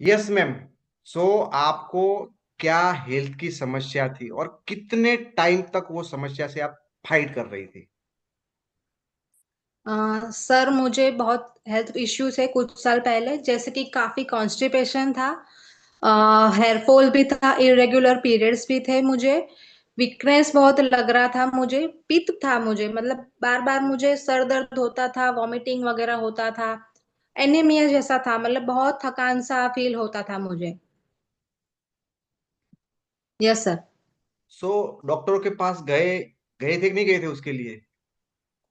Yes ma'am. सो आपको क्या health की समस्या थी और कितने टाइम तक वो समस्या से आप फाइट कर रही थी? सर मुझे बहुत हेल्थ इश्यूज है कुछ साल पहले, जैसे कि काफी कॉन्स्टिपेशन था, हेयर फॉल भी था, इरेगुलर पीरियड्स भी थे मुझे, वीकनेस बहुत लग रहा था मुझे, पित्त था मुझे, मतलब बार बार मुझे सर दर्द होता था, वॉमिटिंग वगैरह होता था, एनीमिया जैसा था, मतलब बहुत थकान सा फील होता था मुझे। Yes sir. सो डॉक्टरों के पास गए गए थे कि नहीं गए थे उसके लिए?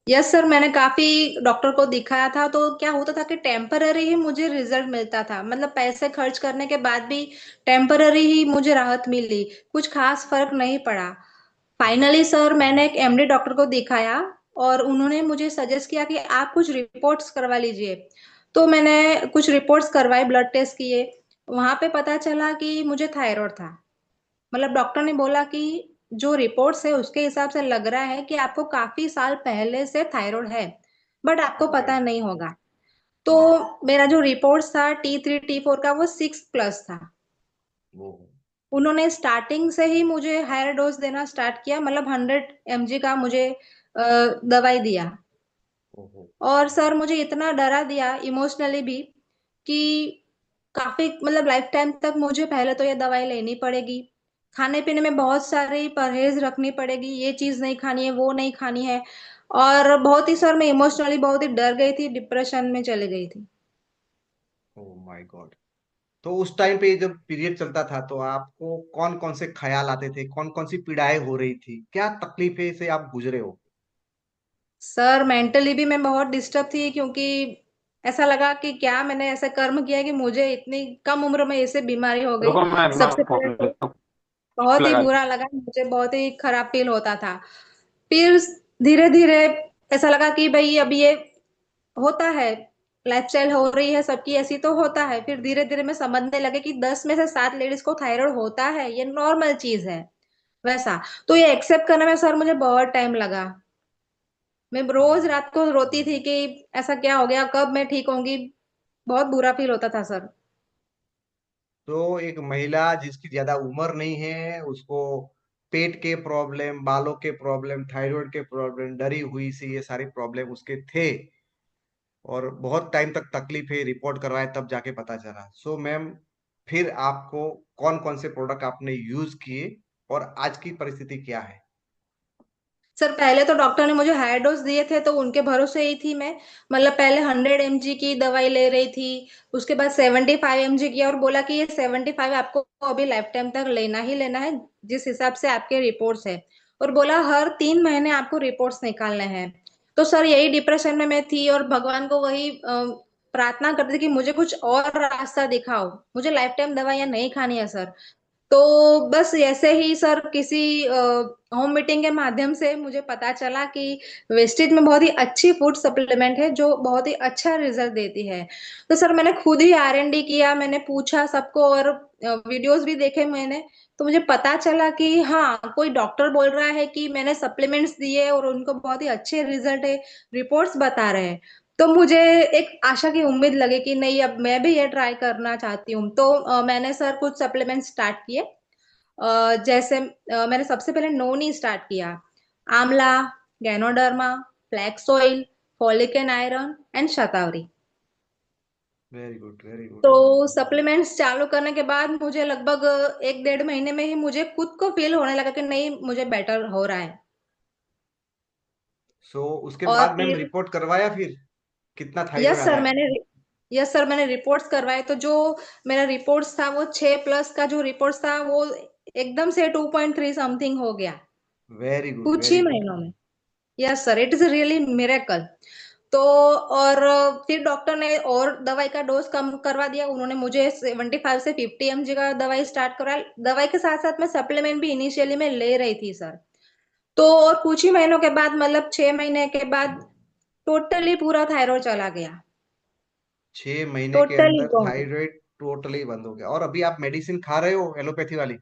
यस सर, मैंने काफी डॉक्टर को दिखाया था, तो क्या होता था कि टेम्पररी ही मुझे रिजल्ट मिलता था, मतलब पैसे खर्च करने के बाद भी टेम्पररी ही मुझे राहत मिली, कुछ खास फर्क नहीं पड़ा। फाइनली सर मैंने एक एमडी डॉक्टर को दिखाया और उन्होंने मुझे सजेस्ट किया कि आप कुछ रिपोर्ट्स करवा लीजिए। तो मैंने कुछ रिपोर्ट्स करवाए, ब्लड टेस्ट किए। वहां पे पता चला कि मुझे थायराइड था। मतलब डॉक्टर ने बोला कि जो रिपोर्ट्स है उसके हिसाब से लग रहा है कि आपको काफी साल पहले से थायराइड है, बट आपको पता राइट। नहीं होगा। तो मेरा जो रिपोर्ट्स था T3 T4 का वो 6+ था। वो। उन्होंने स्टार्टिंग से ही मुझे हायर डोज देना स्टार्ट किया, मतलब 100 mg का मुझे दवाई दिया। ओहो। और सर मुझे इतना डरा दिया इमोशनली भी कि काफी, मतलब लाइफ टाइम तक मुझे पहले तो ये दवाई लेनी पड़ेगी, खाने पीने में बहुत सारी परहेज रखनी पड़ेगी, ये चीज नहीं खानी है, वो नहीं खानी है। और बहुत ही सर मैं इमोशनली बहुत ही डर गई थी, डिप्रेशन में चली गई थी। Oh my God. तो उस टाइम पे जब पीरियड चलता था तो आपको कौन कौन से ख्याल आते थे, कौन कौन सी पीड़ाएं हो रही थी, क्या तकलीफें से आप गुजरे हो? सर मेंटली भी मैं बहुत डिस्टर्ब थी, क्योंकि ऐसा लगा कि क्या मैंने ऐसा कर्म किया कि मुझे इतनी कम उम्र में ऐसे बीमारी हो गई। रुको, मैं सबसे पहले फोन तो लेता हूँ। बहुत ही लगा। बुरा लगा मुझे, बहुत ही खराब फील होता था। फिर धीरे धीरे ऐसा लगा कि भाई अब ये होता है, लाइफस्टाइल हो रही है सबकी ऐसी तो होता है। फिर धीरे धीरे मैं समझने लगे कि 10 में से 7 लेडीज को थायराइड होता है, ये नॉर्मल चीज है वैसा। तो ये एक्सेप्ट करने में सर मुझे बहुत टाइम लगा। मैं रोज रात को रोती थी कि ऐसा क्या हो गया, कब मैं ठीक होंगी। बहुत बुरा फील होता था सर। तो एक महिला जिसकी ज्यादा उम्र नहीं है, उसको पेट के प्रॉब्लम, बालों के प्रॉब्लम, थायराइड के प्रॉब्लम, डरी हुई सी ये सारे प्रॉब्लम उसके थे, और बहुत टाइम तक तकलीफ है, रिपोर्ट करवाए तब जाके पता चला। सो मैम, फिर आपको कौन कौन से प्रोडक्ट आपने यूज किए और आज की परिस्थिति क्या है? सर पहले तो डॉक्टर ने मुझे हायर डोज दिए थे, तो उनके भरोसे ही थी मैं। मतलब पहले 100 mg की दवाई ले रही थी, उसके बाद 75 mg की, और बोला कि ये 75 आपको अभी लाइफ टाइम तक लेना ही लेना है, जिस हिसाब से आपके रिपोर्ट्स है। और बोला हर 3 महीने आपको रिपोर्ट्स निकालने हैं। तो सर यही डिप्रेशन में मैं थी और भगवान को वही प्रार्थना करती थी कि मुझे कुछ और रास्ता दिखाओ, मुझे लाइफ टाइम दवाइयां नहीं खानी है सर। तो बस ऐसे ही सर किसी होम मीटिंग के माध्यम से मुझे पता चला कि वेस्टेज में बहुत ही अच्छी फूड सप्लीमेंट है जो बहुत ही अच्छा रिजल्ट देती है। तो सर मैंने खुद ही R&D किया, मैंने पूछा सबको और वीडियोस भी देखे मैंने। तो मुझे पता चला कि हाँ, कोई डॉक्टर बोल रहा है कि मैंने सप्लीमेंट्स दिए और उनको बहुत ही अच्छे रिजल्ट है, रिपोर्ट्स बता रहे हैं। तो मुझे एक आशा की उम्मीद लगी कि नहीं, अब मैं भी ये ट्राई करना चाहती हूँ। तो मैंने सर कुछ सप्लीमेंट स्टार्ट किए। जैसे मैंने सबसे पहले नोनी स्टार्ट किया, आंवला, ganoderma, flax oil, folic and iron and shatavari. Very good, very good. तो सप्लीमेंट्स चालू करने के बाद मुझे लगभग 1 डेढ़ महीने में ही मुझे खुद को फील होने लगा कि नहीं, मुझे बेटर हो रहा है। सो उसके और बाद मैम फिर रिपोर्ट करवाया फिर कितना थायराइड यस सर आया? मैंने यस सर मैंने रिपोर्ट्स करवाए, तो जो मेरा रिपोर्ट्स था वो 6+ का जो रिपोर्ट्स था वो एकदम से 2.3 समथिंग हो गया वेरी गुड, कुछ ही वेरी गुड। महीनों में। Yes sir, it is really miracle. तो और फिर डॉक्टर ने और दवाई का डोज कम करवा दिया, उन्होंने मुझे 75 से 50 mg का दवाई स्टार्ट कराया। दवाई के साथ साथ मैं सप्लीमेंट भी इनिशियली में ले रही थी सर। तो और कुछ ही महीनों के बाद, मतलब 6 महीने के बाद, टोटली पूरा थायराइड चला गया। 6 महीने के टोटली अंदर गॉन। थायराइड टोटली बंद हो गया, और अभी आप मेडिसिन खा रहे हो एलोपैथी वाली?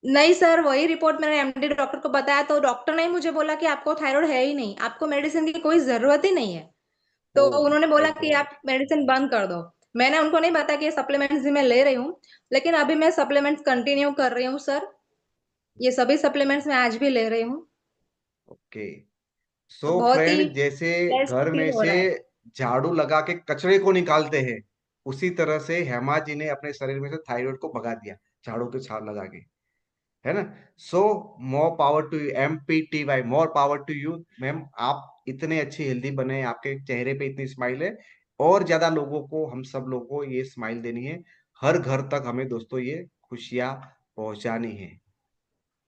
नहीं सर, वही रिपोर्ट मैंने एमडी डॉक्टर को बताया, तो डॉक्टर ने मुझे बोला कि आपको थायराइड है ही नहीं, आपको मेडिसिन की कोई जरूरत ही नहीं है। ओ तो उन्होंने माय बोला कि गॉड। आप मेडिसिन बंद कर दो। मैंने उनको नहीं बताया कि ये सप्लीमेंट्स भी मैं ले रही हूँ, लेकिन अभी मैं सप्लीमेंट्स कंटिन्यू कर रही हूँ सर। ये सभी सप्लीमेंट्स मैं आज भी ले रही हूँ। ओके। तो सो बहुत ही फ्रेंड, जैसे बेस्ट घर फील में हो से रहा है। झाड़ू लगा के कचरे को निकालते हैं, उसी तरह से हेमा जी ने अपने शरीर में से थायराइड को भगा दिया, झाड़ू के छाल लगा के, है ना। So more power to you, MPTY, more power to you ma'am. आप इतने अच्छी हेल्दी बने, आपके चेहरे पे इतनी स्माइल है। और ज्यादा लोगों को, हम सब लोगों को ये स्माइल देनी है। हर घर तक हमें दोस्तों ये खुशियां पहुंचानी है।